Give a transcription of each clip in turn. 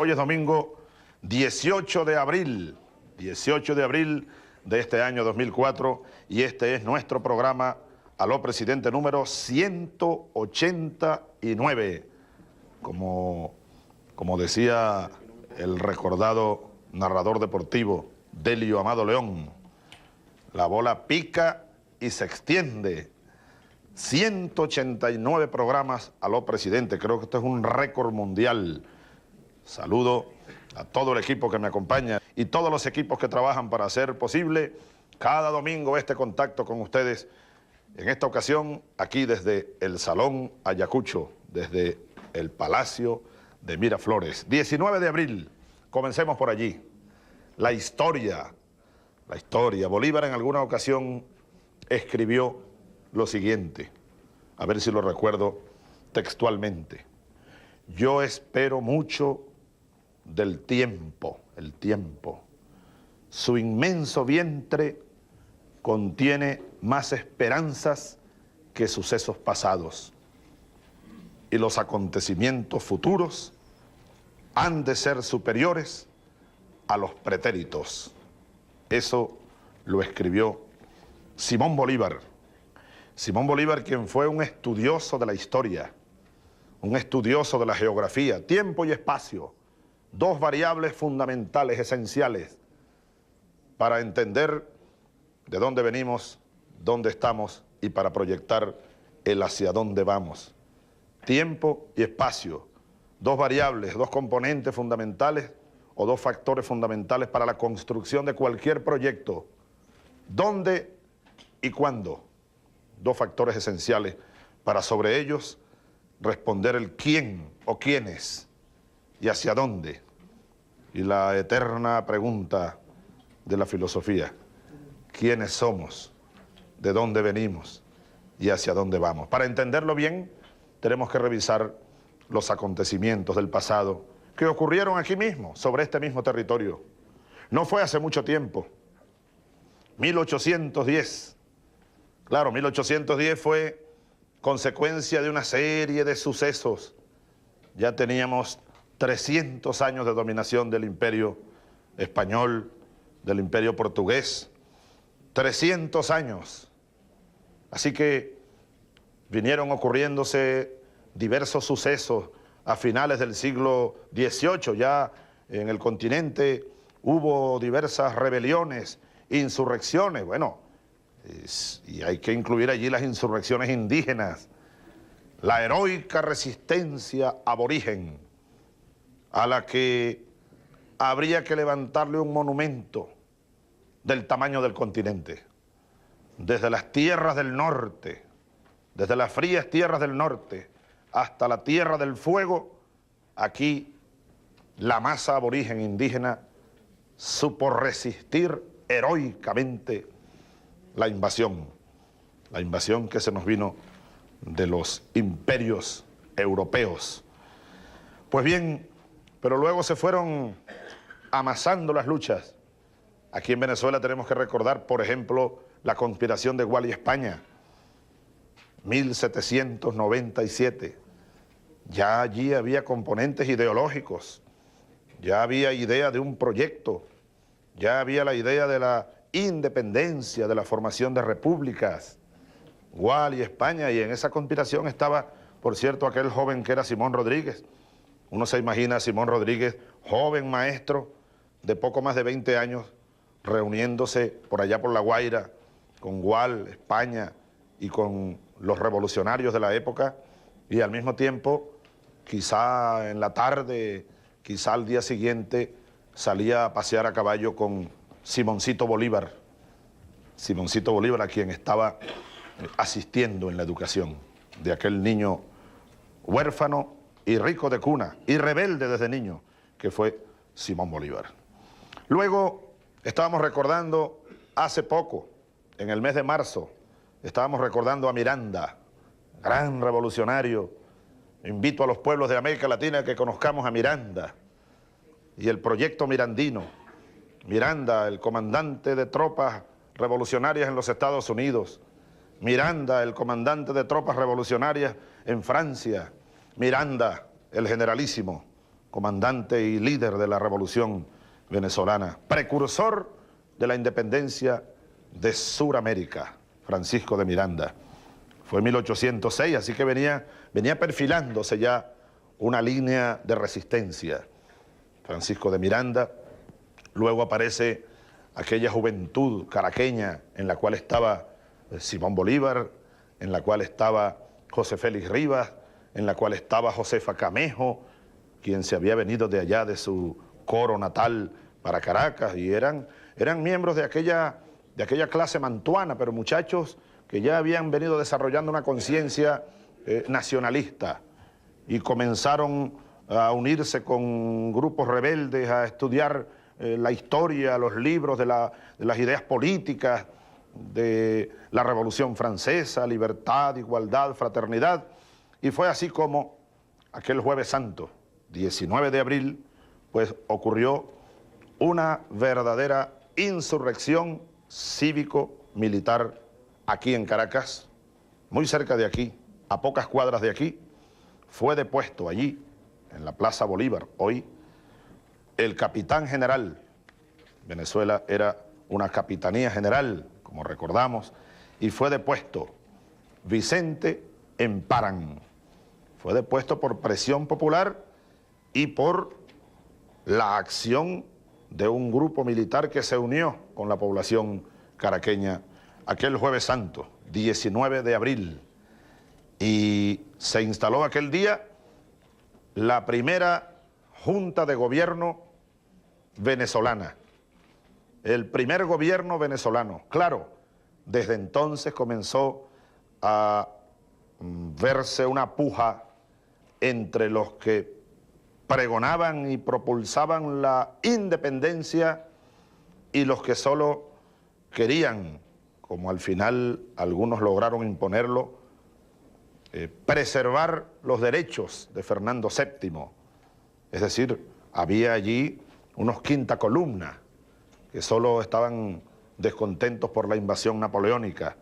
Hoy es domingo 18 de abril, 18 de abril de este año 2004, y este es nuestro programa Aló Presidente número 189. Como decía el recordado narrador deportivo Delio Amado León, la bola pica y se extiende. 189 programas Aló Presidente, creo que esto es un récord mundial. Saludo a todo el equipo que me acompaña y todos los equipos que trabajan para hacer posible cada domingo este contacto con ustedes. En esta ocasión, aquí desde el Salón Ayacucho, desde el Palacio de Miraflores. 19 de abril, comencemos por allí. La historia. Bolívar en alguna ocasión escribió lo siguiente, a ver si lo recuerdo textualmente. Yo espero mucho del tiempo, el tiempo. Su inmenso vientre contiene más esperanzas que sucesos pasados. Y los acontecimientos futuros han de ser superiores a los pretéritos. Eso lo escribió Simón Bolívar. Simón Bolívar, quien fue un estudioso de la historia, un estudioso de la geografía, tiempo y espacio, dos variables fundamentales, esenciales, para entender de dónde venimos, dónde estamos y para proyectar el hacia dónde vamos. Tiempo y espacio, dos variables, dos componentes fundamentales o dos factores fundamentales para la construcción de cualquier proyecto. ¿Dónde y cuándo? Dos factores esenciales para sobre ellos responder el quién o quiénes y hacia dónde. Y la eterna pregunta de la filosofía: ¿quiénes somos? ¿De dónde venimos? ¿Y hacia dónde vamos? Para entenderlo bien, tenemos que revisar los acontecimientos del pasado que ocurrieron aquí mismo, sobre este mismo territorio. No fue hace mucho tiempo. 1810. Claro, 1810 fue consecuencia de una serie de sucesos. Ya teníamos 300 años de dominación del imperio español, del imperio portugués. 300 años. Así que vinieron ocurriéndose diversos sucesos a finales del siglo XVIII. Ya en el continente hubo diversas rebeliones, insurrecciones. Bueno, y hay que incluir allí las insurrecciones indígenas, la heroica resistencia aborigen, a la que habría que levantarle un monumento del tamaño del continente. Desde las tierras del norte, desde las frías tierras del norte, hasta la Tierra del Fuego, aquí la masa aborigen indígena supo resistir heroicamente la invasión que se nos vino de los imperios europeos. Pues bien, pero luego se fueron amasando las luchas. Aquí en Venezuela tenemos que recordar, por ejemplo, la conspiración de Gual y España, 1797. Ya allí había componentes ideológicos, ya había idea de un proyecto, ya había la idea de la independencia, de la formación de repúblicas. Gual y España, y en esa conspiración estaba, por cierto, aquel joven que era Simón Rodríguez. Uno se imagina a Simón Rodríguez, joven maestro de poco más de 20 años, reuniéndose por allá por La Guaira, con Gual, España y con los revolucionarios de la época, y al mismo tiempo, quizá en la tarde, quizá al día siguiente, salía a pasear a caballo con Simoncito Bolívar, a quien estaba asistiendo en la educación de aquel niño huérfano y rico de cuna, y rebelde desde niño, que fue Simón Bolívar. Luego estábamos recordando hace poco, en el mes de marzo, estábamos recordando a Miranda, gran revolucionario. Invito a los pueblos de América Latina a que conozcamos a Miranda y el proyecto mirandino. Miranda, el comandante de tropas revolucionarias en los Estados Unidos. Miranda, el comandante de tropas revolucionarias en Francia. Miranda, el generalísimo, comandante y líder de la revolución venezolana, precursor de la independencia de Suramérica, Francisco de Miranda. Fue en 1806, así que venía perfilándose ya una línea de resistencia. Francisco de Miranda, luego aparece aquella juventud caraqueña en la cual estaba Simón Bolívar, en la cual estaba José Félix Rivas, en la cual estaba Josefa Camejo, quien se había venido de allá de su coro natal para Caracas, y eran miembros de aquella clase mantuana, pero muchachos que ya habían venido desarrollando una conciencia nacionalista y comenzaron a unirse con grupos rebeldes, a estudiar la historia, los libros de las ideas políticas, de la Revolución Francesa, libertad, igualdad, fraternidad. Y fue así como aquel Jueves Santo, 19 de abril, pues ocurrió una verdadera insurrección cívico-militar aquí en Caracas, muy cerca de aquí, a pocas cuadras de aquí. Fue depuesto allí, en la Plaza Bolívar, hoy, el capitán general. Venezuela era una capitanía general, como recordamos, y fue depuesto Vicente Emparan. Fue depuesto por presión popular y por la acción de un grupo militar que se unió con la población caraqueña aquel Jueves Santo, 19 de abril. Y se instaló aquel día la primera Junta de Gobierno venezolana, el primer gobierno venezolano. Claro, desde entonces comenzó a verse una puja entre los que pregonaban y propulsaban la independencia y los que solo querían, como al final algunos lograron imponerlo, preservar los derechos de Fernando VII. Es decir, había allí unos quinta columna que solo estaban descontentos por la invasión napoleónica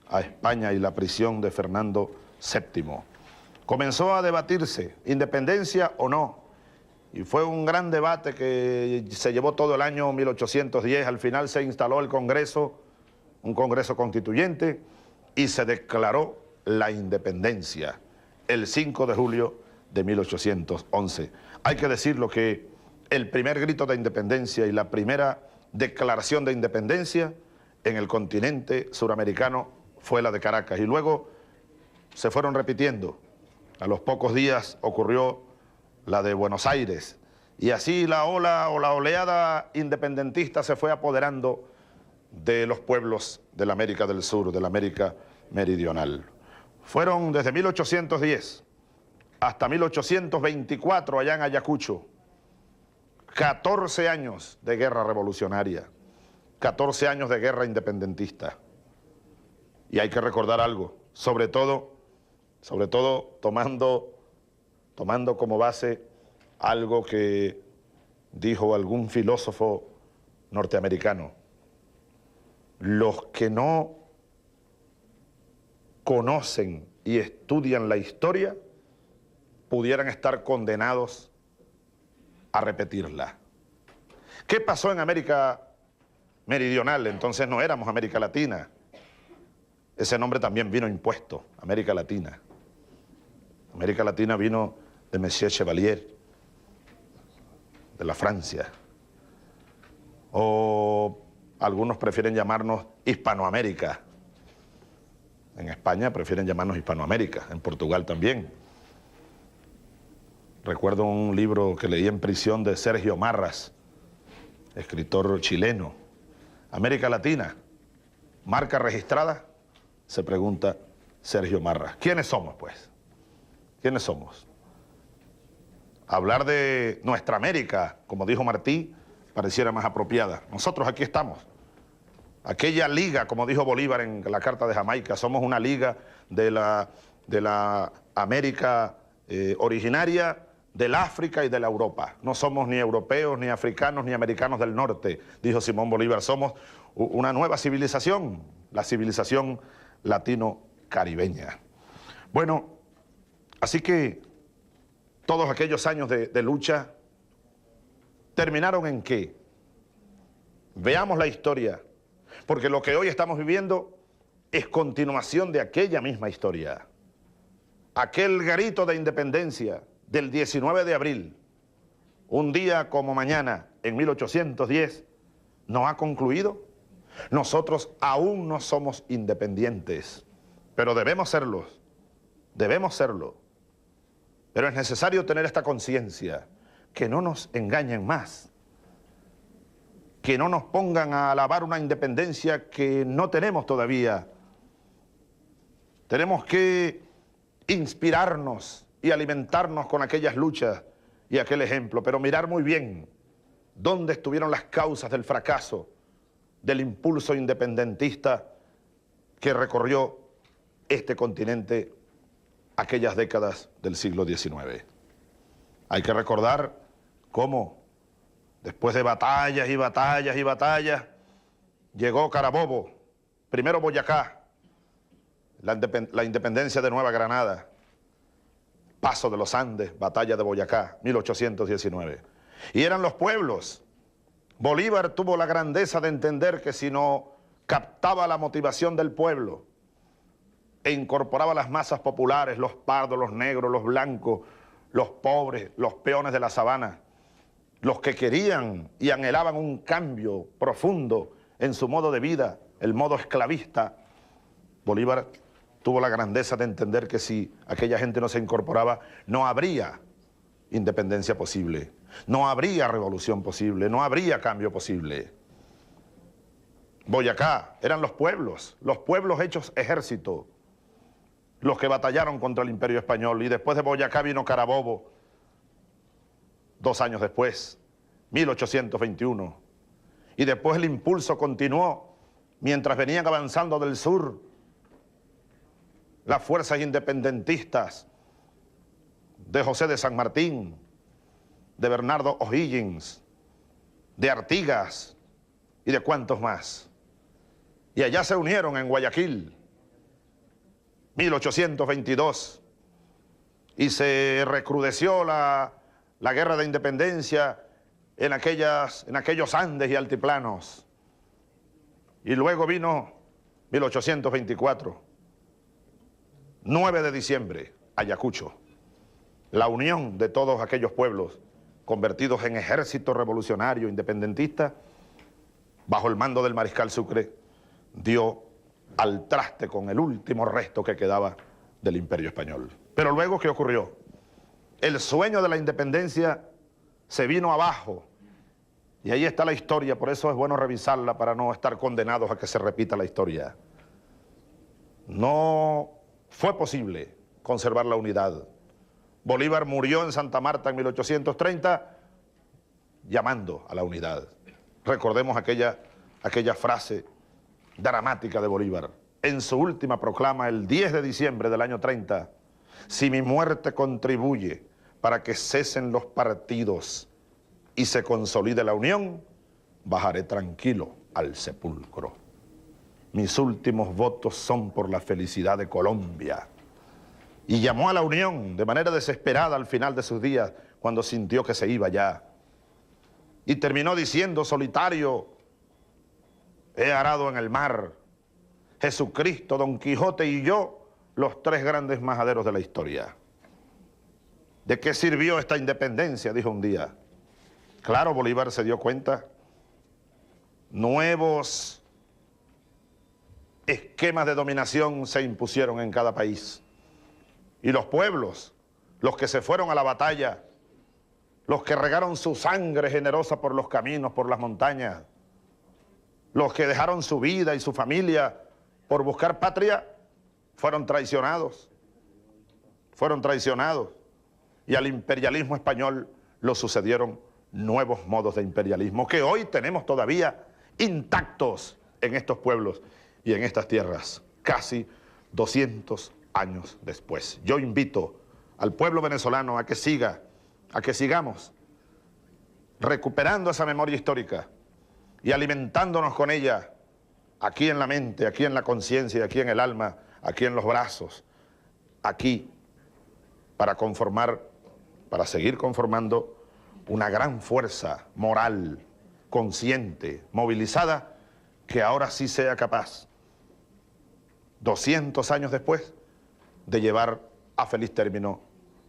a España y la prisión de Fernando VII. Comenzó a debatirse, independencia o no, y fue un gran debate que se llevó todo el año 1810. Al final se instaló el Congreso, un Congreso constituyente, y se declaró la independencia el 5 de julio de 1811. Hay que decirlo que el primer grito de independencia y la primera declaración de independencia en el continente suramericano fue la de Caracas, y luego se fueron repitiendo. A los pocos días ocurrió la de Buenos Aires, y así la ola o la oleada independentista se fue apoderando de los pueblos de la América del Sur, de la América meridional. Fueron desde 1810 hasta 1824 allá en Ayacucho, 14 años de guerra revolucionaria, 14 años de guerra independentista. Y hay que recordar algo, sobre todo tomando como base algo que dijo algún filósofo norteamericano: los que no conocen y estudian la historia pudieran estar condenados a repetirla. ¿Qué pasó en América Meridional? Entonces no éramos América Latina. Ese nombre también vino impuesto, América Latina. América Latina vino de Monsieur Chevalier, de la Francia. O algunos prefieren llamarnos Hispanoamérica. En España prefieren llamarnos Hispanoamérica, en Portugal también. Recuerdo un libro que leí en prisión de Sergio Marras, escritor chileno. América Latina, marca registrada, se pregunta Sergio Marras. ¿Quiénes somos, pues? ¿Quiénes somos? Hablar de nuestra América, como dijo Martí, pareciera más apropiada. Nosotros aquí estamos. Aquella liga, como dijo Bolívar en la Carta de Jamaica, somos una liga de la América originaria, del África y de la Europa. No somos ni europeos, ni africanos, ni americanos del norte, dijo Simón Bolívar. Somos una nueva civilización, la civilización latino-caribeña. Bueno, así que todos aquellos años de lucha ¿Terminaron en qué? Veamos la historia, porque lo que hoy estamos viviendo es continuación de aquella misma historia. Aquel grito de independencia del 19 de abril, un día como mañana, en 1810, ¿no ha concluido? Nosotros aún no somos independientes, pero debemos serlo. Pero es necesario tener esta conciencia, que no nos engañen más, que no nos pongan a alabar una independencia que no tenemos todavía. Tenemos que inspirarnos y alimentarnos con aquellas luchas y aquel ejemplo, pero mirar muy bien dónde estuvieron las causas del fracaso del impulso independentista que recorrió este continente aquellas décadas del siglo XIX. Hay que recordar cómo, después de batallas y batallas y batallas, llegó Carabobo, primero Boyacá, la independencia de Nueva Granada, Paso de los Andes, batalla de Boyacá, 1819. Y eran los pueblos. Bolívar tuvo la grandeza de entender que si no captaba la motivación del pueblo e incorporaba las masas populares, los pardos, los negros, los blancos, los pobres, los peones de la sabana, los que querían y anhelaban un cambio profundo en su modo de vida, el modo esclavista, Bolívar tuvo la grandeza de entender que si aquella gente no se incorporaba, no habría independencia posible, no habría revolución posible, no habría cambio posible. Boyacá eran los pueblos hechos ejército, los que batallaron contra el Imperio Español, y después de Boyacá vino Carabobo, 2 años después, 1821, y después el impulso continuó mientras venían avanzando del sur las fuerzas independentistas de José de San Martín, de Bernardo O'Higgins, de Artigas y de cuantos más. Y allá se unieron en Guayaquil, 1822, y se recrudeció la guerra de independencia en aquellos Andes y altiplanos. Y luego vino 1824, 9 de diciembre, Ayacucho, la unión de todos aquellos pueblos convertidos en ejército revolucionario independentista, bajo el mando del mariscal Sucre, dio al traste con el último resto que quedaba del Imperio Español. Pero luego, ¿qué ocurrió? El sueño de la independencia se vino abajo, y ahí está la historia. Por eso es bueno revisarla para no estar condenados a que se repita la historia. No fue posible conservar la unidad. Bolívar murió en Santa Marta en 1830 llamando a la unidad. Recordemos aquella frase dramática de Bolívar en su última proclama el 10 de diciembre del año 30: si mi muerte contribuye para que cesen los partidos y se consolide la unión, bajaré tranquilo al sepulcro. Mis últimos votos son por la felicidad de Colombia. Y llamó a la unión de manera desesperada al final de sus días, cuando sintió que se iba ya. Y terminó diciendo: solitario he arado en el mar, Jesucristo, Don Quijote y yo, los 3 grandes majaderos de la historia. ¿De qué sirvió esta independencia?, dijo un día. Claro, Bolívar se dio cuenta. Nuevos esquemas de dominación se impusieron en cada país. Y los pueblos, los que se fueron a la batalla, los que regaron su sangre generosa por los caminos, por las montañas, los que dejaron su vida y su familia por buscar patria, fueron traicionados. Y al imperialismo español lo sucedieron nuevos modos de imperialismo que hoy tenemos todavía intactos en estos pueblos y en estas tierras, casi 200 años después. Yo invito al pueblo venezolano a que sigamos recuperando esa memoria histórica y alimentándonos con ella, aquí en la mente, aquí en la conciencia, aquí en el alma, aquí en los brazos, aquí, para seguir conformando una gran fuerza moral, consciente, movilizada, que ahora sí sea capaz, 200 años después, de llevar a feliz término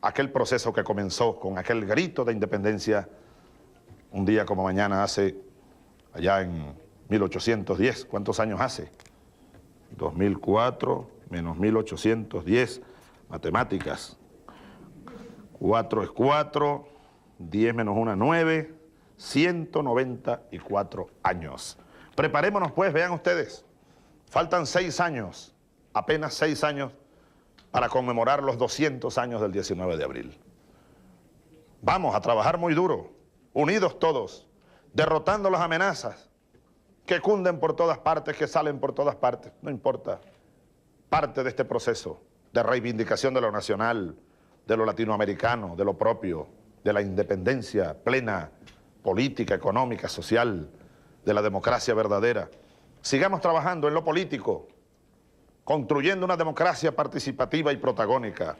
aquel proceso que comenzó con aquel grito de independencia un día como mañana hace, allá en 1810, ¿cuántos años hace? 2004 menos 1810, matemáticas, 4 es 4, 10 menos 1 es 9, 194 años. Preparémonos pues, vean ustedes, faltan 6 años, apenas 6 años, para conmemorar los 200 años del 19 de abril. Vamos a trabajar muy duro, unidos todos, derrotando las amenazas que cunden por todas partes, que salen por todas partes, no importa. Parte de este proceso de reivindicación de lo nacional, de lo latinoamericano, de lo propio, de la independencia plena, política, económica, social, de la democracia verdadera. Sigamos trabajando en lo político, construyendo una democracia participativa y protagónica.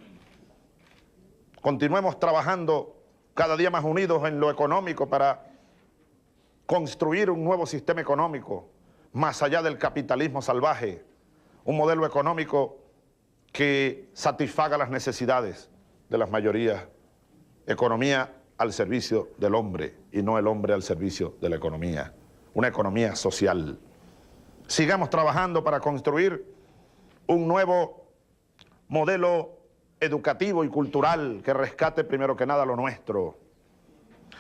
Continuemos trabajando cada día más unidos en lo económico para construir un nuevo sistema económico, más allá del capitalismo salvaje, un modelo económico que satisfaga las necesidades de las mayorías, economía al servicio del hombre y no el hombre al servicio de la economía, una economía social. Sigamos trabajando para construir un nuevo modelo educativo y cultural que rescate primero que nada lo nuestro.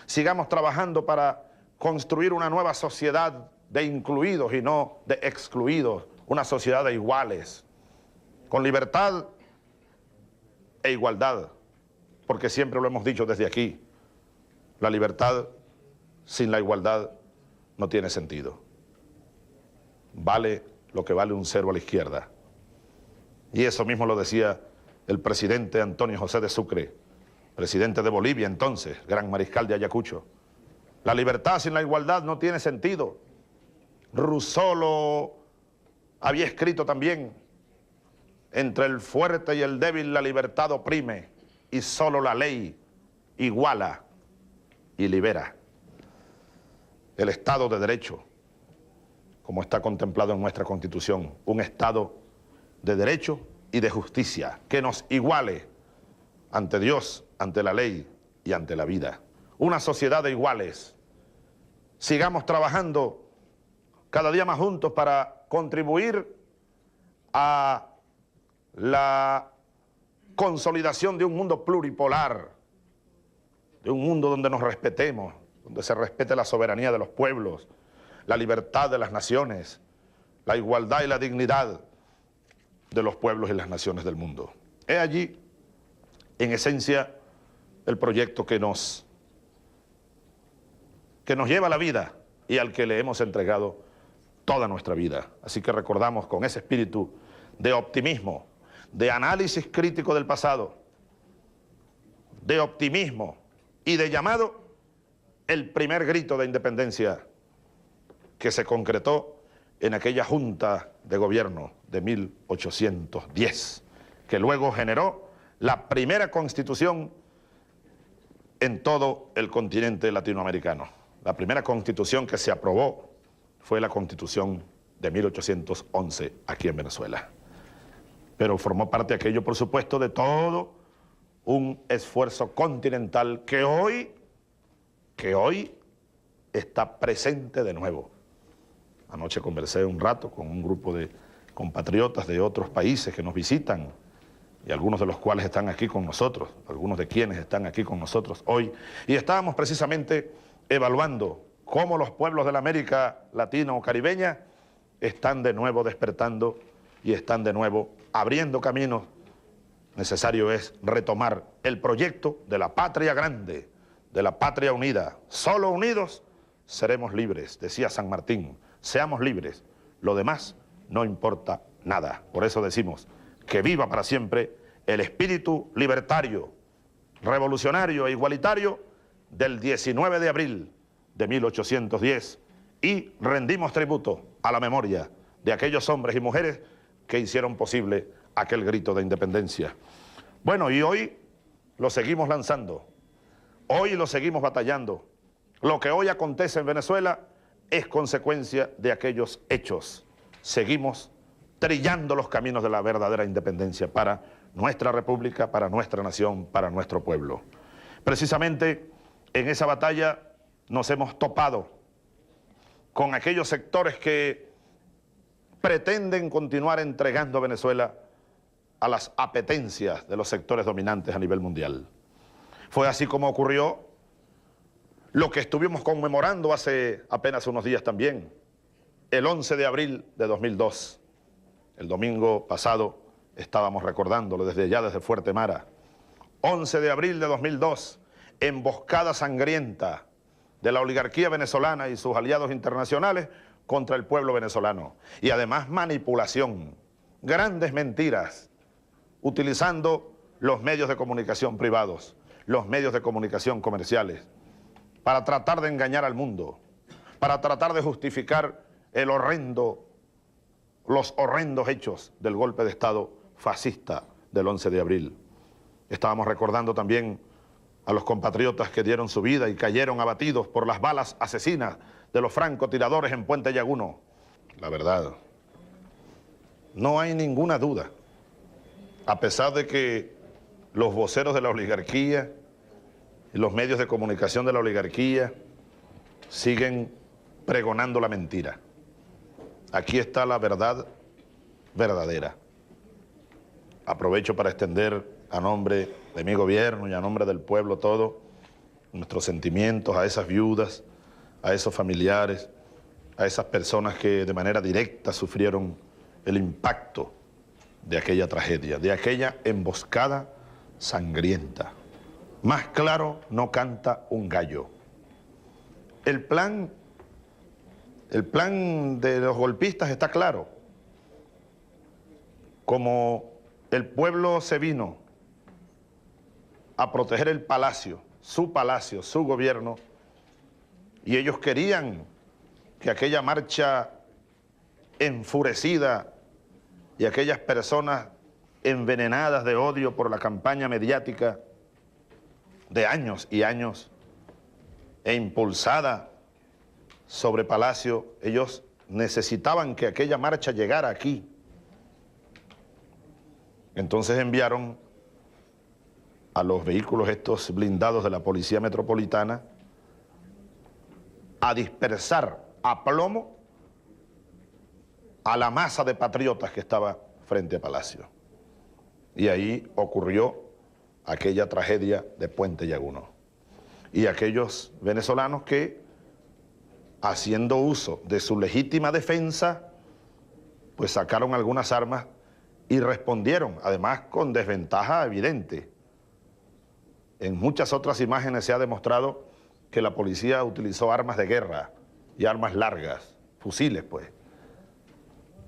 Sigamos trabajando para construir una nueva sociedad de incluidos y no de excluidos, una sociedad de iguales, con libertad e igualdad, porque siempre lo hemos dicho desde aquí, la libertad sin la igualdad no tiene sentido. Vale lo que vale un cero a la izquierda. Y eso mismo lo decía el presidente Antonio José de Sucre, presidente de Bolivia entonces, gran mariscal de Ayacucho. La libertad sin la igualdad no tiene sentido. Rousseau lo había escrito también. Entre el fuerte y el débil la libertad oprime y solo la ley iguala y libera. El Estado de Derecho, como está contemplado en nuestra Constitución, un Estado de derecho y de justicia que nos iguale ante Dios, ante la ley y ante la vida. Una sociedad de iguales. Sigamos trabajando cada día más juntos para contribuir a la consolidación de un mundo pluripolar, de un mundo donde nos respetemos, donde se respete la soberanía de los pueblos, la libertad de las naciones, la igualdad y la dignidad de los pueblos y las naciones del mundo. He allí, en esencia, el proyecto que nos lleva a la vida y al que le hemos entregado toda nuestra vida. Así que recordamos con ese espíritu de optimismo, de análisis crítico del pasado, de optimismo y de llamado, el primer grito de independencia que se concretó en aquella Junta de Gobierno de 1810, que luego generó la primera constitución en todo el continente latinoamericano. La primera constitución que se aprobó fue la Constitución de 1811 aquí en Venezuela. Pero formó parte aquello, por supuesto, de todo un esfuerzo continental que hoy está presente de nuevo. Anoche conversé un rato con un grupo de compatriotas de otros países que nos visitan y algunos de los cuales están aquí con nosotros, algunos de quienes están aquí con nosotros hoy. Y estábamos precisamente evaluando cómo los pueblos de la América Latina o Caribeña están de nuevo despertando y están de nuevo abriendo caminos. Necesario es retomar el proyecto de la patria grande, de la patria unida. Solo unidos seremos libres, decía San Martín. Seamos libres, lo demás no importa nada. Por eso decimos que viva para siempre el espíritu libertario, revolucionario e igualitario del 19 de abril de 1810 y rendimos tributo a la memoria de aquellos hombres y mujeres que hicieron posible aquel grito de independencia. Bueno, y hoy lo seguimos lanzando. Hoy lo seguimos batallando. Lo que hoy acontece en Venezuela es consecuencia de aquellos hechos. Seguimos trillando los caminos de la verdadera independencia para nuestra república, para nuestra nación, para nuestro pueblo. Precisamente en esa batalla nos hemos topado con aquellos sectores que pretenden continuar entregando a Venezuela a las apetencias de los sectores dominantes a nivel mundial. Fue así como ocurrió lo que estuvimos conmemorando hace apenas unos días también, el 11 de abril de 2002. El domingo pasado estábamos recordándolo desde allá, desde Fuerte Mara. 11 de abril de 2002, emboscada sangrienta de la oligarquía venezolana y sus aliados internacionales contra el pueblo venezolano. Y además manipulación, grandes mentiras, utilizando los medios de comunicación privados, los medios de comunicación comerciales, para tratar de engañar al mundo, para tratar de justificar los horrendos hechos del golpe de Estado fascista del 11 de abril. Estábamos recordando también a los compatriotas que dieron su vida y cayeron abatidos por las balas asesinas de los francotiradores en Puente Llaguno. La verdad, no hay ninguna duda, a pesar de que los voceros de la oligarquía y los medios de comunicación de la oligarquía siguen pregonando la mentira. Aquí está la verdad verdadera. Aprovecho para extender a nombre de mi gobierno y a nombre del pueblo todo nuestros sentimientos a esas viudas, a esos familiares, a esas personas que de manera directa sufrieron el impacto de aquella tragedia, de aquella emboscada sangrienta. Más claro no canta un gallo. El plan de los golpistas está claro. Como el pueblo se vino a proteger el palacio, su gobierno, y ellos querían que aquella marcha enfurecida y aquellas personas envenenadas de odio por la campaña mediática de años y años e impulsada sobre Palacio, ellos necesitaban que aquella marcha llegara aquí. Entonces enviaron a los vehículos estos blindados de la Policía Metropolitana a dispersar a plomo a la masa de patriotas que estaba frente a Palacio. Y ahí ocurrió aquella tragedia de Puente Llaguno. Y aquellos venezolanos que, haciendo uso de su legítima defensa, pues sacaron algunas armas y respondieron, además con desventaja evidente. En muchas otras imágenes se ha demostrado que la policía utilizó armas de guerra y armas largas, fusiles pues.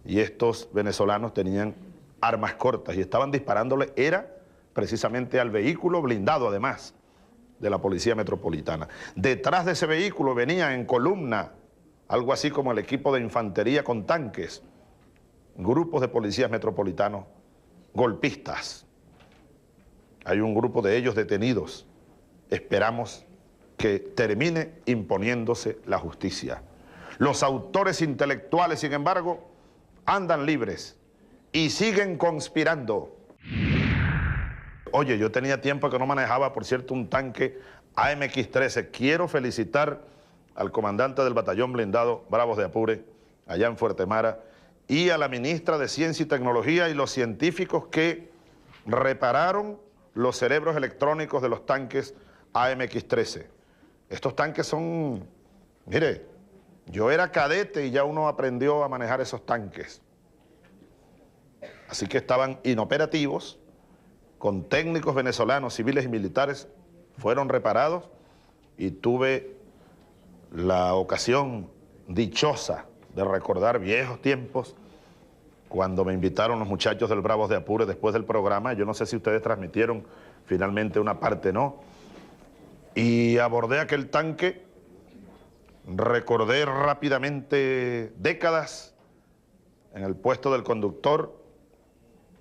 Y estos venezolanos tenían armas cortas y estaban disparándole, era precisamente al vehículo blindado además de la Policía Metropolitana. Detrás de ese vehículo venía en columna, algo así como el equipo de infantería con tanques, grupos de policías metropolitanos golpistas. Hay un grupo de ellos detenidos. Esperamos que termine imponiéndose la justicia. Los autores intelectuales, sin embargo, andan libres y siguen conspirando. Oye, yo tenía tiempo que no manejaba, por cierto, un tanque AMX-13. Quiero felicitar al comandante del batallón blindado Bravos de Apure, allá en Fuerte Mara, y a la ministra de Ciencia y Tecnología y los científicos que repararon los cerebros electrónicos de los tanques AMX-13. Estos tanques son, mire, yo era cadete y ya uno aprendió a manejar esos tanques. Así que estaban inoperativos, con técnicos venezolanos, civiles y militares, fueron reparados y tuve la ocasión dichosa de recordar viejos tiempos cuando me invitaron los muchachos del Bravos de Apure después del programa. Yo no sé si ustedes transmitieron finalmente una parte, ¿no? Y abordé aquel tanque, recordé rápidamente décadas en el puesto del conductor.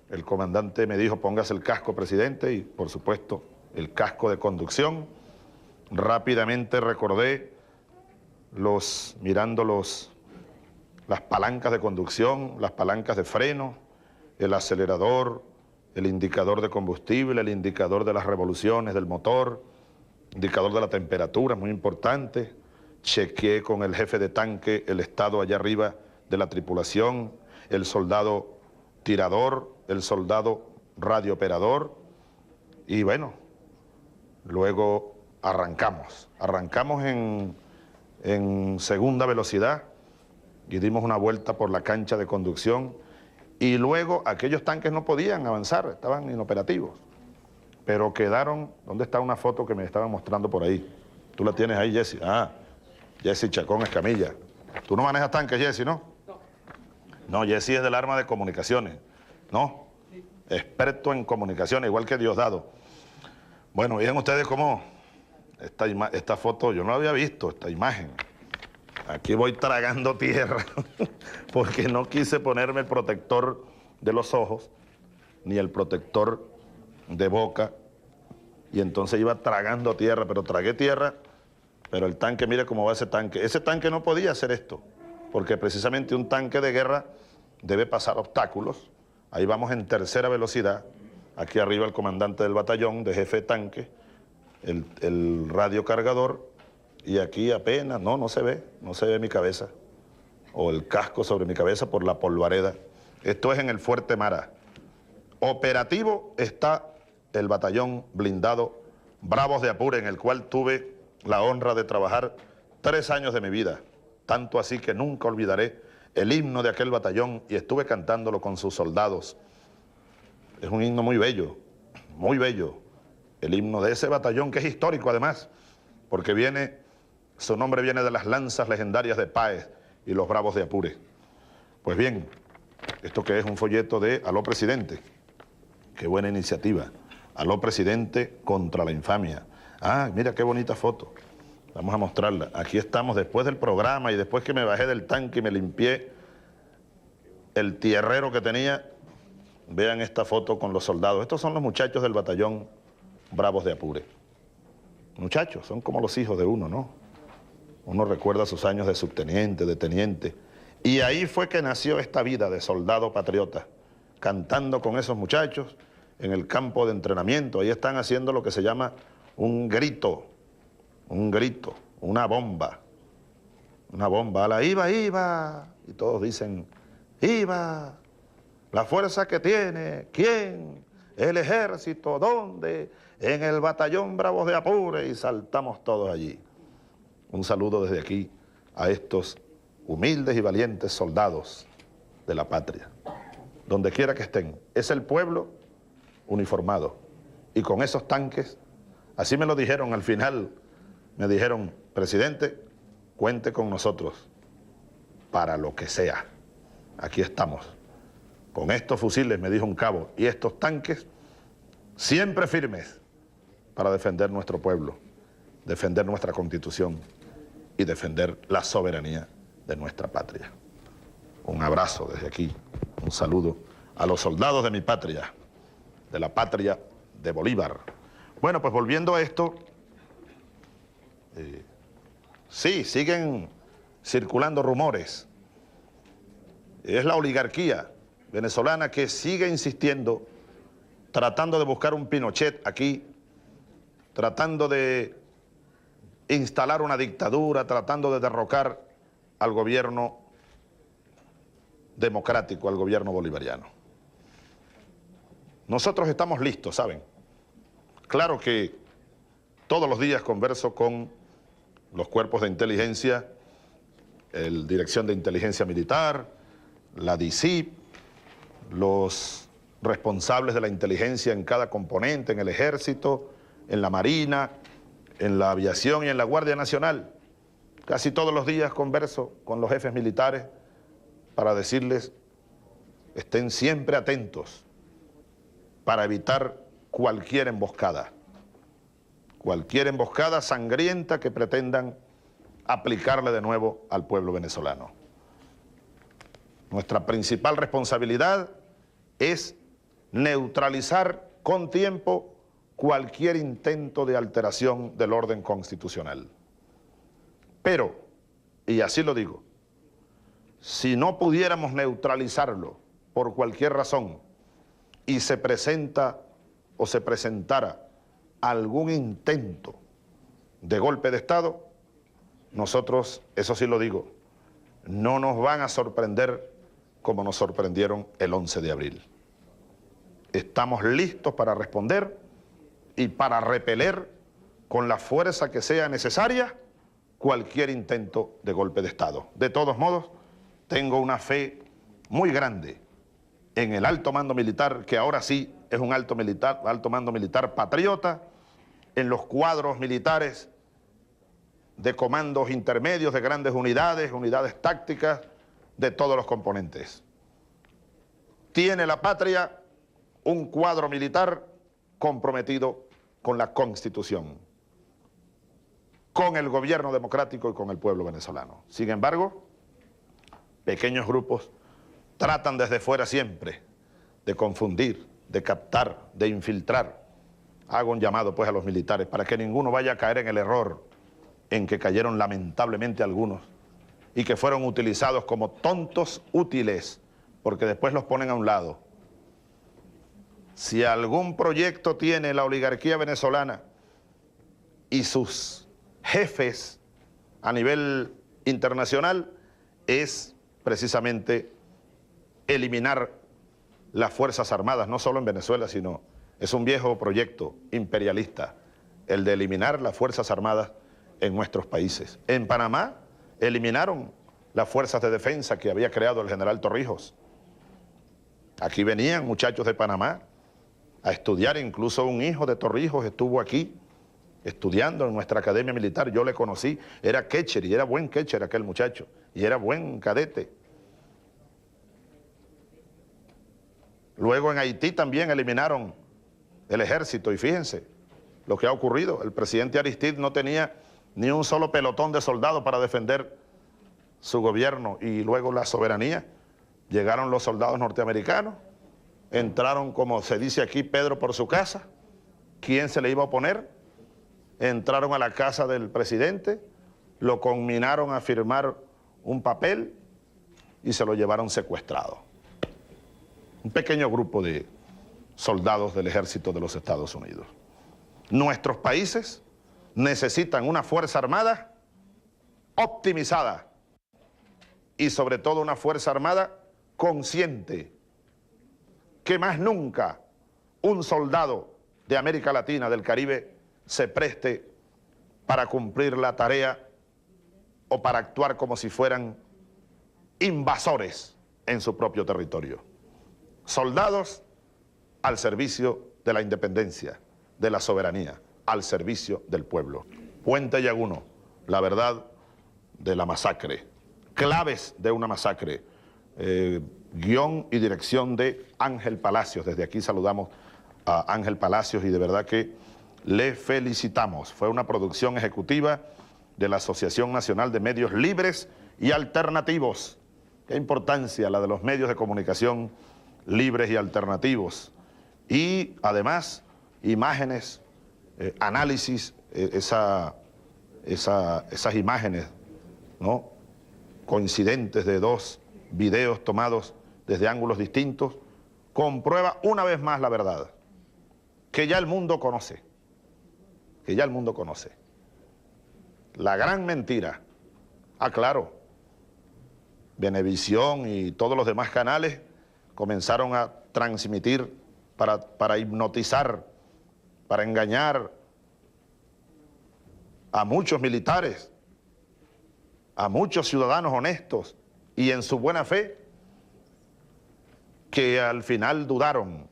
El comandante me dijo, póngase el casco, presidente, y por supuesto el casco de conducción. rápidamente recordé mirando las palancas de conducción, las palancas de freno, el acelerador, el indicador de combustible, el indicador de las revoluciones del motor, indicador de la temperatura, muy importante. Chequeé con el jefe de tanque el estado allá arriba de la tripulación, el soldado tirador, el soldado radiooperador, y bueno, luego arrancamos en segunda velocidad y dimos una vuelta por la cancha de conducción, y luego aquellos tanques no podían avanzar, estaban inoperativos, pero quedaron. ¿Dónde está una foto que me estaban mostrando por ahí? Tú la tienes ahí, Jesse. Ah, Jesse Chacón Escamilla. Tú no manejas tanques, Jesse, ¿no? No, Jesse es del arma de comunicaciones, ¿no? Sí. Experto en comunicaciones, igual que Diosdado. Bueno, miren ustedes cómo esta foto, yo no la había visto, esta imagen. Aquí voy tragando tierra, porque no quise ponerme el protector de los ojos, ni el protector de boca, y entonces iba tragando tierra, pero tragué tierra, pero el tanque, mire cómo va ese tanque. Ese tanque no podía hacer esto, porque precisamente un tanque de guerra debe pasar obstáculos. Ahí vamos en tercera velocidad, aquí arriba el comandante del batallón, de jefe de tanque, el radiocargador, y aquí apenas, no se ve mi cabeza, o el casco sobre mi cabeza por la polvareda. Esto es en el Fuerte Mara. Operativo está el batallón blindado Bravos de Apure, en el cual tuve la honra de trabajar 3 años de mi vida, tanto así que nunca olvidaré el himno de aquel batallón, y estuve cantándolo con sus soldados. Es un himno muy bello, el himno de ese batallón, que es histórico además, porque su nombre viene de las lanzas legendarias de Páez y los Bravos de Apure. Pues bien, esto que es un folleto de Aló Presidente, qué buena iniciativa. Aló Presidente contra la infamia. Ah, mira qué bonita foto. Vamos a mostrarla. Aquí estamos después del programa y después que me bajé del tanque y me limpié el tierrero que tenía. Vean esta foto con los soldados. Estos son los muchachos del batallón Bravos de Apure. Muchachos, son como los hijos de uno, ¿no? Uno recuerda sus años de subteniente, de teniente. Y ahí fue que nació esta vida de soldado patriota, cantando con esos muchachos en el campo de entrenamiento. Ahí están haciendo lo que se llama un grito, una bomba. A la IVA, y todos dicen, IVA, la fuerza que tiene, ¿quién? El ejército, ¿dónde? En el batallón Bravos de Apure, y saltamos todos allí. Un saludo desde aquí a estos humildes y valientes soldados de la patria, donde quiera que estén. Es el pueblo uniformado, y con esos tanques, así me lo dijeron al final, me dijeron, presidente, cuente con nosotros para lo que sea. Aquí estamos, con estos fusiles, me dijo un cabo, y estos tanques, siempre firmes para defender nuestro pueblo, defender nuestra Constitución y defender la soberanía de nuestra patria. Un abrazo desde aquí, un saludo a los soldados de mi patria, de la patria de Bolívar. Bueno, pues volviendo a esto, sí, siguen circulando rumores. Es la oligarquía venezolana que sigue insistiendo, tratando de buscar un Pinochet aquí, tratando de instalar una dictadura, tratando de derrocar al gobierno democrático, al gobierno bolivariano. Nosotros estamos listos, ¿saben? Claro que todos los días converso con los cuerpos de inteligencia, el Dirección de Inteligencia Militar, la DICIP, los responsables de la inteligencia en cada componente, en el Ejército, en la Marina, en la Aviación y en la Guardia Nacional. Casi todos los días converso con los jefes militares para decirles, estén siempre atentos para evitar cualquier emboscada sangrienta que pretendan aplicarle de nuevo al pueblo venezolano. Nuestra principal responsabilidad es neutralizar con tiempo cualquier intento de alteración del orden constitucional. Pero, y así lo digo, si no pudiéramos neutralizarlo por cualquier razón y se presenta o se presentara algún intento de golpe de Estado, nosotros, eso sí lo digo, no nos van a sorprender como nos sorprendieron el 11 de abril. Estamos listos para responder y para repeler con la fuerza que sea necesaria cualquier intento de golpe de Estado. De todos modos, tengo una fe muy grande en el alto mando militar, que ahora sí es un alto mando militar patriota, en los cuadros militares de comandos intermedios, de grandes unidades, unidades tácticas, de todos los componentes. Tiene la patria un cuadro militar comprometido con la Constitución, con el gobierno democrático y con el pueblo venezolano. Sin embargo, pequeños grupos tratan desde fuera siempre de confundir, de captar, de infiltrar. Hago un llamado pues a los militares para que ninguno vaya a caer en el error en que cayeron lamentablemente algunos y que fueron utilizados como tontos útiles, porque después los ponen a un lado. Si algún proyecto tiene la oligarquía venezolana y sus jefes a nivel internacional, es precisamente eliminar las Fuerzas Armadas, no solo en Venezuela, sino es un viejo proyecto imperialista, el de eliminar las Fuerzas Armadas en nuestros países. En Panamá eliminaron las fuerzas de defensa que había creado el general Torrijos. Aquí venían muchachos de Panamá a estudiar, incluso un hijo de Torrijos estuvo aquí estudiando en nuestra academia militar. Yo le conocí, era catcher y era buen catcher aquel muchacho, y era buen cadete. Luego en Haití también eliminaron el ejército, y fíjense lo que ha ocurrido. El presidente Aristide no tenía ni un solo pelotón de soldados para defender su gobierno y luego la soberanía. Llegaron los soldados norteamericanos, entraron, como se dice aquí, Pedro por su casa. ¿Quién se le iba a oponer? Entraron a la casa del presidente, lo conminaron a firmar un papel y se lo llevaron secuestrado. Un pequeño grupo de soldados del ejército de los Estados Unidos. Nuestros países necesitan una fuerza armada optimizada y sobre todo una fuerza armada consciente, que más nunca un soldado de América Latina, del Caribe, se preste para cumplir la tarea o para actuar como si fueran invasores en su propio territorio. Soldados al servicio de la independencia, de la soberanía, al servicio del pueblo. Puente Llaguno, la verdad de la masacre, claves de una masacre, guión y dirección de Ángel Palacios. Desde aquí saludamos a Ángel Palacios y de verdad que le felicitamos. Fue una producción ejecutiva de la Asociación Nacional de Medios Libres y Alternativos. Qué importancia la de los medios de comunicación libres y alternativos. Y además, imágenes, análisis, esas imágenes, ¿no?, coincidentes de dos videos tomados desde ángulos distintos, comprueba una vez más la verdad, que ya el mundo conoce, La gran mentira, claro, Venevisión y todos los demás canales comenzaron a transmitir para hipnotizar, para engañar a muchos militares, a muchos ciudadanos honestos y en su buena fe, que al final dudaron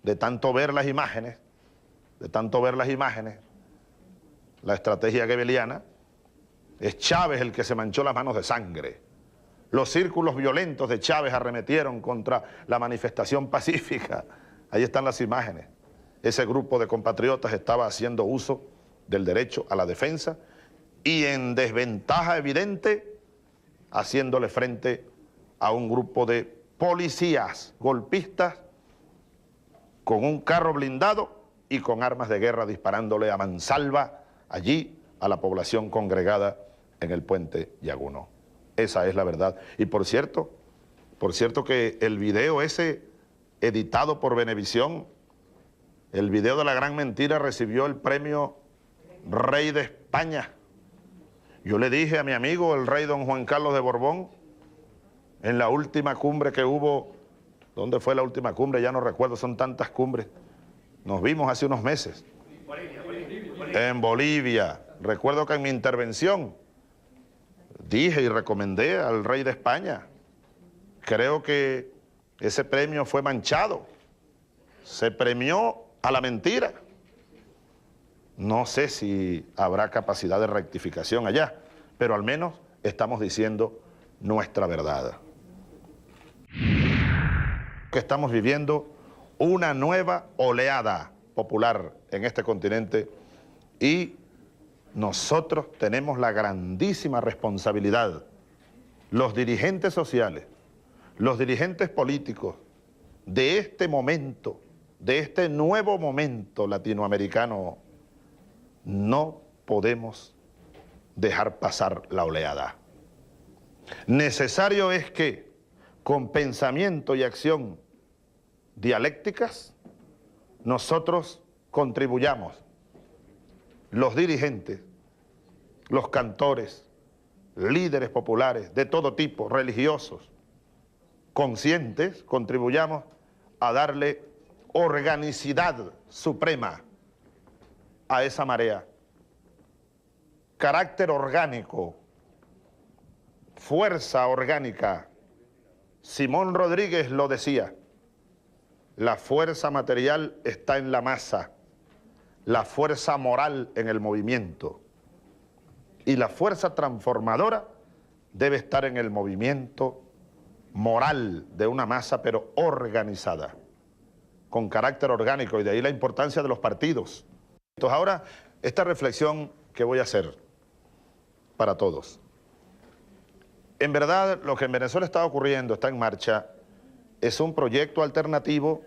de tanto ver las imágenes, la estrategia goebbeliana. Es Chávez el que se manchó las manos de sangre. Los círculos violentos de Chávez arremetieron contra la manifestación pacífica. Ahí están las imágenes. Ese grupo de compatriotas estaba haciendo uso del derecho a la defensa y en desventaja evidente, haciéndole frente a un grupo de policías golpistas con un carro blindado y con armas de guerra disparándole a mansalva allí a la población congregada en el puente Yaguno. Esa es la verdad. Y por cierto que el video ese editado por Venevisión, el video de la gran mentira, recibió el premio Rey de España. Yo le dije a mi amigo, el rey don Juan Carlos de Borbón, en la última cumbre que hubo, ¿dónde fue la última cumbre? Ya no recuerdo, son tantas cumbres. Nos vimos hace unos meses. En Bolivia. Recuerdo que en mi intervención dije y recomendé al rey de España. Creo que ese premio fue manchado. Se premió a la mentira. No sé si habrá capacidad de rectificación allá, pero al menos estamos diciendo nuestra verdad. Que estamos viviendo una nueva oleada popular en este continente y nosotros tenemos la grandísima responsabilidad, los dirigentes sociales, los dirigentes políticos de este momento, de este nuevo momento latinoamericano, no podemos dejar pasar la oleada. Necesario es que con pensamiento y acción dialécticas nosotros contribuyamos, los dirigentes, los cantores, líderes populares de todo tipo, religiosos, conscientes, contribuyamos a darle organicidad suprema a esa marea, carácter orgánico, fuerza orgánica. Simón Rodríguez lo decía, la fuerza material está en la masa, la fuerza moral en el movimiento y la fuerza transformadora debe estar en el movimiento moral de una masa pero organizada, con carácter orgánico, y de ahí la importancia de los partidos. Entonces ahora, esta reflexión que voy a hacer para todos. En verdad, lo que en Venezuela está ocurriendo, está en marcha, es un proyecto alternativo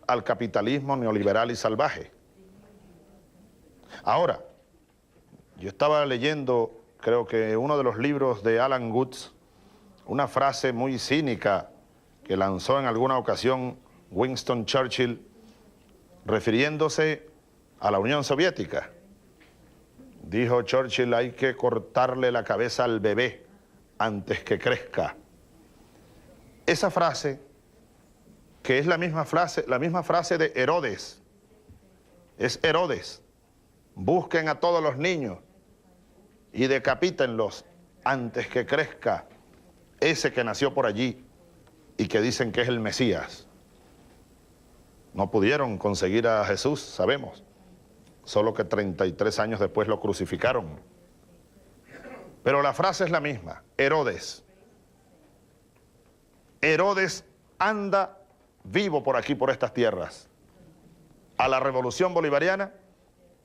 al capitalismo neoliberal y salvaje. Ahora, yo estaba leyendo, creo que uno de los libros de Alan Watts, una frase muy cínica que lanzó en alguna ocasión Winston Churchill, refiriéndose a la Unión Soviética. Dijo Churchill, hay que cortarle la cabeza al bebé antes que crezca. Esa frase, que es la misma frase de Herodes, es Herodes, busquen a todos los niños y decapítenlos antes que crezca ese que nació por allí y que dicen que es el Mesías. No pudieron conseguir a Jesús, sabemos, solo que 33 años después lo crucificaron. Pero la frase es la misma, Herodes. Herodes anda vivo por aquí, por estas tierras. A la revolución bolivariana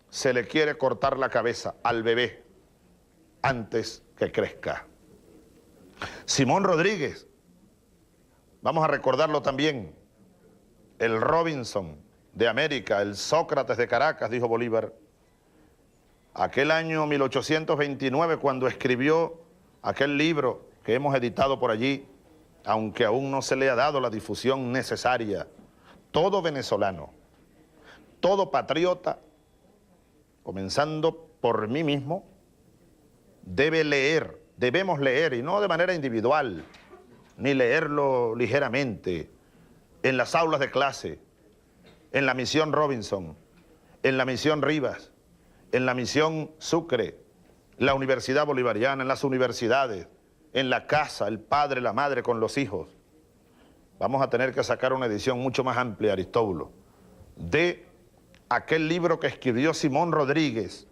se le quiere cortar la cabeza al bebé antes que crezca. Simón Rodríguez, vamos a recordarlo también, el Robinson de América, el Sócrates de Caracas, dijo Bolívar, aquel año 1829 cuando escribió aquel libro que hemos editado por allí, aunque aún no se le ha dado la difusión necesaria. Todo venezolano, todo patriota, comenzando por mí mismo, debemos leer, y no de manera individual, ni leerlo ligeramente, en las aulas de clase, en la misión Robinson, en la misión Rivas, en la misión Sucre, la Universidad Bolivariana, en las universidades, en la casa, el padre, la madre con los hijos. Vamos a tener que sacar una edición mucho más amplia, Aristóbulo, de aquel libro que escribió Simón Rodríguez,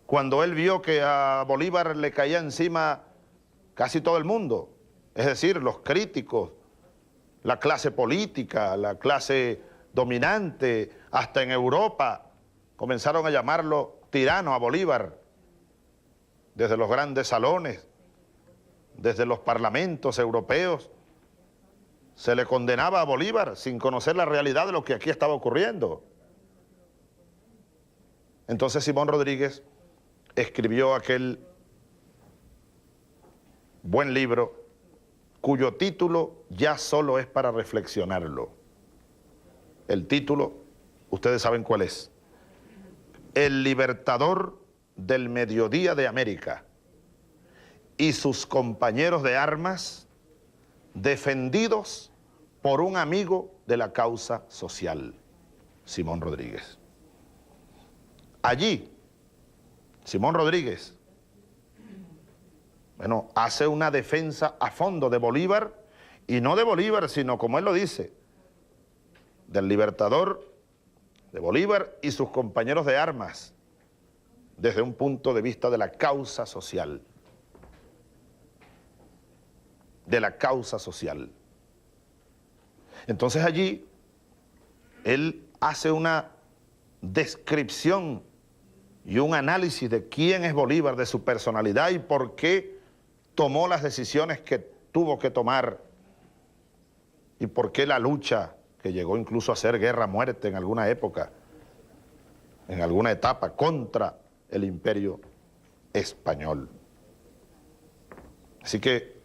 cuando él vio que a Bolívar le caía encima casi todo el mundo, es decir, los críticos, la clase política, la clase dominante, hasta en Europa, comenzaron a llamarlo tirano a Bolívar, desde los grandes salones, desde los parlamentos europeos, se le condenaba a Bolívar sin conocer la realidad de lo que aquí estaba ocurriendo. Entonces Simón Rodríguez escribió aquel buen libro cuyo título ya solo es para reflexionarlo. El título, ustedes saben cuál es: El libertador del mediodía de América y sus compañeros de armas defendidos por un amigo de la causa social, Simón Rodríguez. Allí, Simón Rodríguez, bueno, hace una defensa a fondo de Bolívar, y no de Bolívar, sino, como él lo dice, del libertador de Bolívar y sus compañeros de armas, desde un punto de vista de la causa social. De la causa social. Entonces allí, él hace una descripción y un análisis de quién es Bolívar, de su personalidad y por qué tomó las decisiones que tuvo que tomar y por qué la lucha, que llegó incluso a ser guerra a muerte en alguna época, en alguna etapa, contra el imperio español. Así que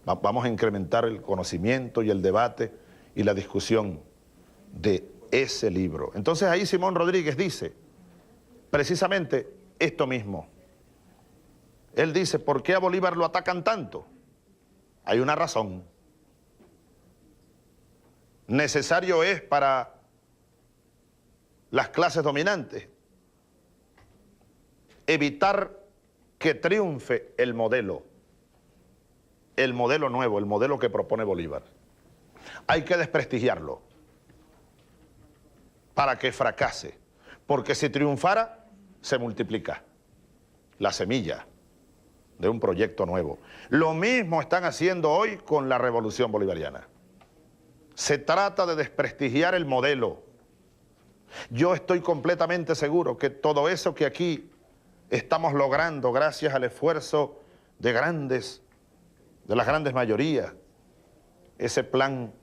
vamos a incrementar el conocimiento y el debate y la discusión de ese libro. Entonces ahí Simón Rodríguez dice precisamente esto mismo. Él dice, ¿por qué a Bolívar lo atacan tanto? Hay una razón. Necesario es para las clases dominantes evitar que triunfe el modelo nuevo, el modelo que propone Bolívar. Hay que desprestigiarlo para que fracase, porque si triunfara, se multiplica la semilla de un proyecto nuevo. Lo mismo están haciendo hoy con la revolución bolivariana. Se trata de desprestigiar el modelo. Yo estoy completamente seguro que todo eso que aquí estamos logrando gracias al esfuerzo de las grandes mayorías, ese plan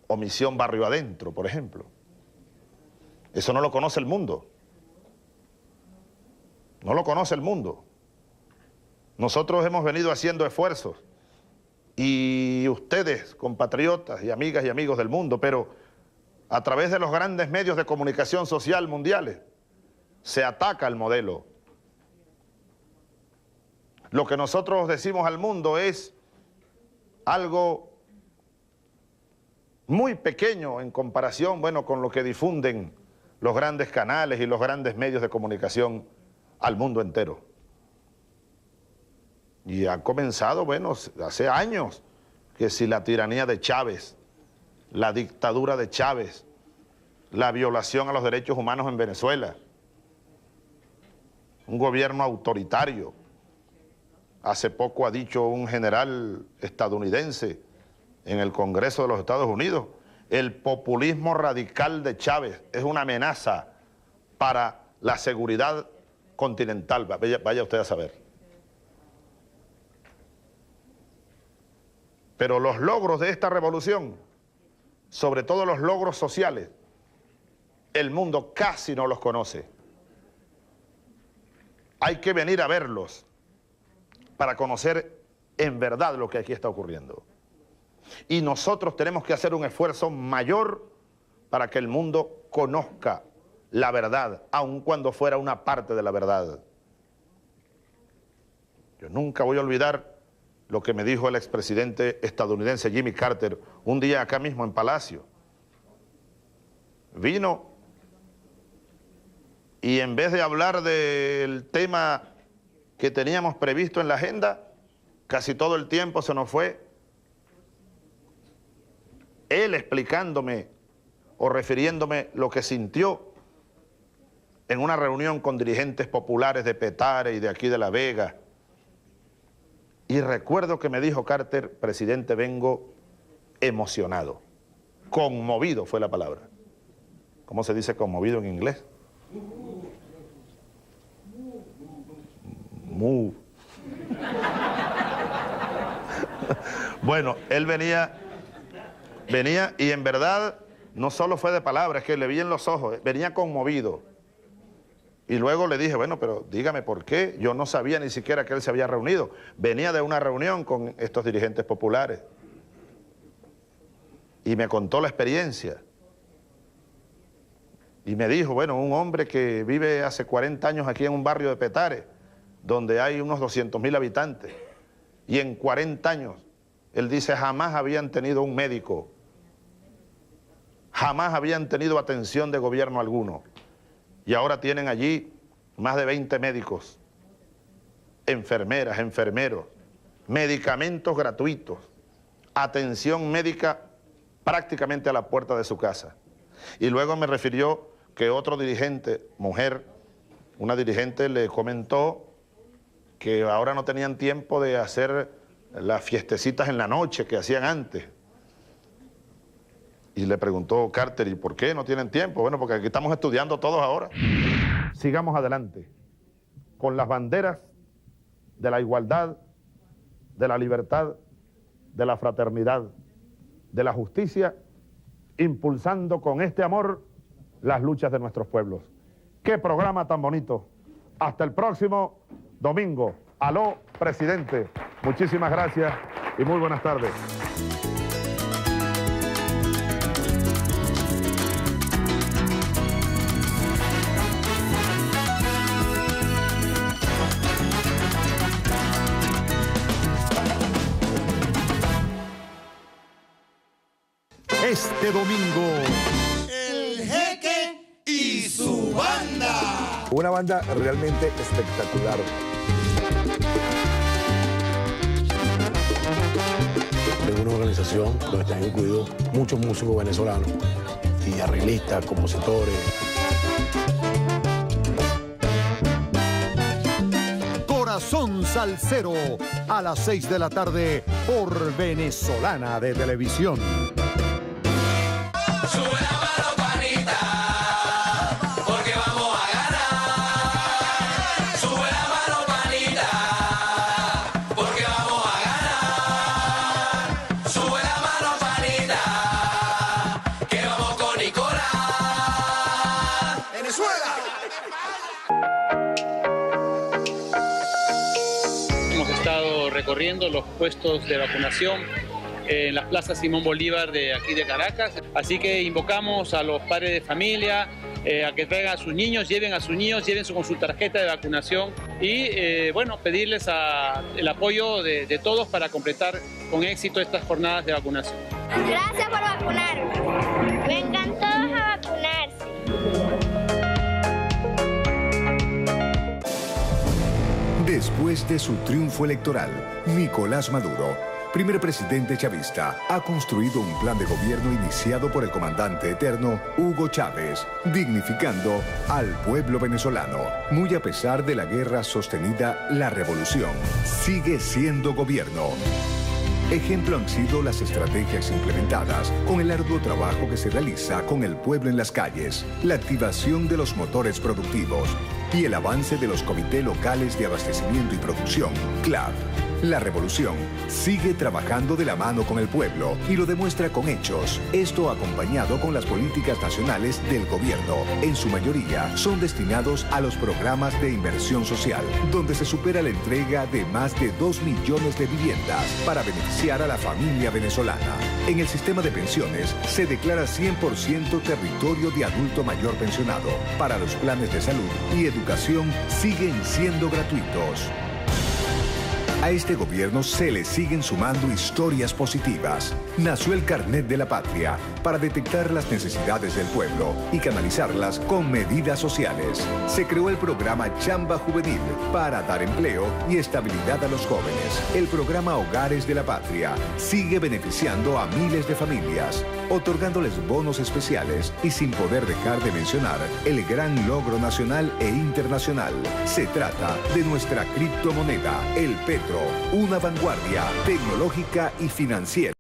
Omisión Barrio Adentro, por ejemplo, eso no lo conoce el mundo. No lo conoce el mundo. Nosotros hemos venido haciendo esfuerzos, y ustedes, compatriotas y amigas y amigos del mundo, pero a través de los grandes medios de comunicación social mundiales, se ataca el modelo. Lo que nosotros decimos al mundo es algo muy pequeño en comparación, bueno, con lo que difunden los grandes canales y los grandes medios de comunicación al mundo entero. Y ha comenzado, bueno, hace años, que si la tiranía de Chávez, la dictadura de Chávez, la violación a los derechos humanos en Venezuela, un gobierno autoritario. Hace poco ha dicho un general estadounidense en el Congreso de los Estados Unidos, el populismo radical de Chávez es una amenaza para la seguridad continental. Vaya usted a saber. Pero los logros de esta revolución, sobre todo los logros sociales, el mundo casi no los conoce. Hay que venir a verlos para conocer en verdad lo que aquí está ocurriendo. Y nosotros tenemos que hacer un esfuerzo mayor para que el mundo conozca la verdad, aun cuando fuera una parte de la verdad. Yo nunca voy a olvidar lo que me dijo el expresidente estadounidense Jimmy Carter un día acá mismo en Palacio. Vino y en vez de hablar del tema que teníamos previsto en la agenda, casi todo el tiempo se nos fue él explicándome o refiriéndome lo que sintió en una reunión con dirigentes populares de Petare y de aquí de La Vega. Y recuerdo que me dijo Carter, presidente, vengo emocionado, conmovido fue la palabra. ¿Cómo se dice conmovido en inglés? Move. Bueno, él venía y en verdad no solo fue de palabras, que le vi en los ojos, venía conmovido. Y luego le dije, bueno, pero dígame por qué. Yo no sabía ni siquiera que él se había reunido. Venía de una reunión con estos dirigentes populares. Y me contó la experiencia. Y me dijo, bueno, un hombre que vive hace 40 años aquí en un barrio de Petare, donde hay unos 200.000 habitantes. Y en 40 años, él dice, jamás habían tenido un médico. Jamás habían tenido atención de gobierno alguno. Y ahora tienen allí más de 20 médicos, enfermeras, enfermeros, medicamentos gratuitos, atención médica prácticamente a la puerta de su casa. Y luego me refirió que otro dirigente, mujer, una dirigente le comentó que ahora no tenían tiempo de hacer las fiestecitas en la noche que hacían antes. Y le preguntó Carter, ¿y por qué no tienen tiempo? Bueno, porque aquí estamos estudiando todos ahora. Sigamos adelante con las banderas de la igualdad, de la libertad, de la fraternidad, de la justicia, impulsando con este amor las luchas de nuestros pueblos. ¡Qué programa tan bonito! Hasta el próximo domingo. Aló, presidente. Muchísimas gracias y muy buenas tardes. Este domingo, El Jeque y su banda. una banda realmente espectacular. Tengo una organización donde están incluidos muchos músicos venezolanos y arreglistas, compositores. Corazón Salsero, a las 6 de la tarde por Venezolana de Televisión. Sube la mano, panita, porque vamos a ganar. Sube la mano, panita, porque vamos a ganar. Sube la mano, panita, que vamos con Nicolás. Venezuela. Hemos estado recorriendo los puestos de vacunación en las plazas Simón Bolívar de aquí de Caracas, así que invocamos a los padres de familia a que traigan a sus niños, lleven con su tarjeta de vacunación y bueno, pedirles el apoyo de todos para completar con éxito estas jornadas de vacunación. Gracias por vacunarme. Vengan todos a vacunarse. Después de su triunfo electoral, Nicolás Maduro, primer presidente chavista, ha construido un plan de gobierno iniciado por el comandante eterno Hugo Chávez, dignificando al pueblo venezolano. Muy a pesar de la guerra sostenida, la revolución sigue siendo gobierno. Ejemplo han sido las estrategias implementadas con el arduo trabajo que se realiza con el pueblo en las calles, la activación de los motores productivos y el avance de los comités locales de abastecimiento y producción, CLAP. La revolución sigue trabajando de la mano con el pueblo y lo demuestra con hechos. Esto acompañado con las políticas nacionales del gobierno. En su mayoría son destinados a los programas de inversión social, donde se supera la entrega de más de 2 millones de viviendas para beneficiar a la familia venezolana. En el sistema de pensiones se declara 100% territorio de adulto mayor pensionado. Para los planes de salud y educación siguen siendo gratuitos. A este gobierno se le siguen sumando historias positivas. Nació el Carnet de la Patria para detectar las necesidades del pueblo y canalizarlas con medidas sociales. Se creó el programa Chamba Juvenil para dar empleo y estabilidad a los jóvenes. El programa Hogares de la Patria sigue beneficiando a miles de familias, otorgándoles bonos especiales y sin poder dejar de mencionar el gran logro nacional e internacional. Se trata de nuestra criptomoneda, el Petro, una vanguardia tecnológica y financiera.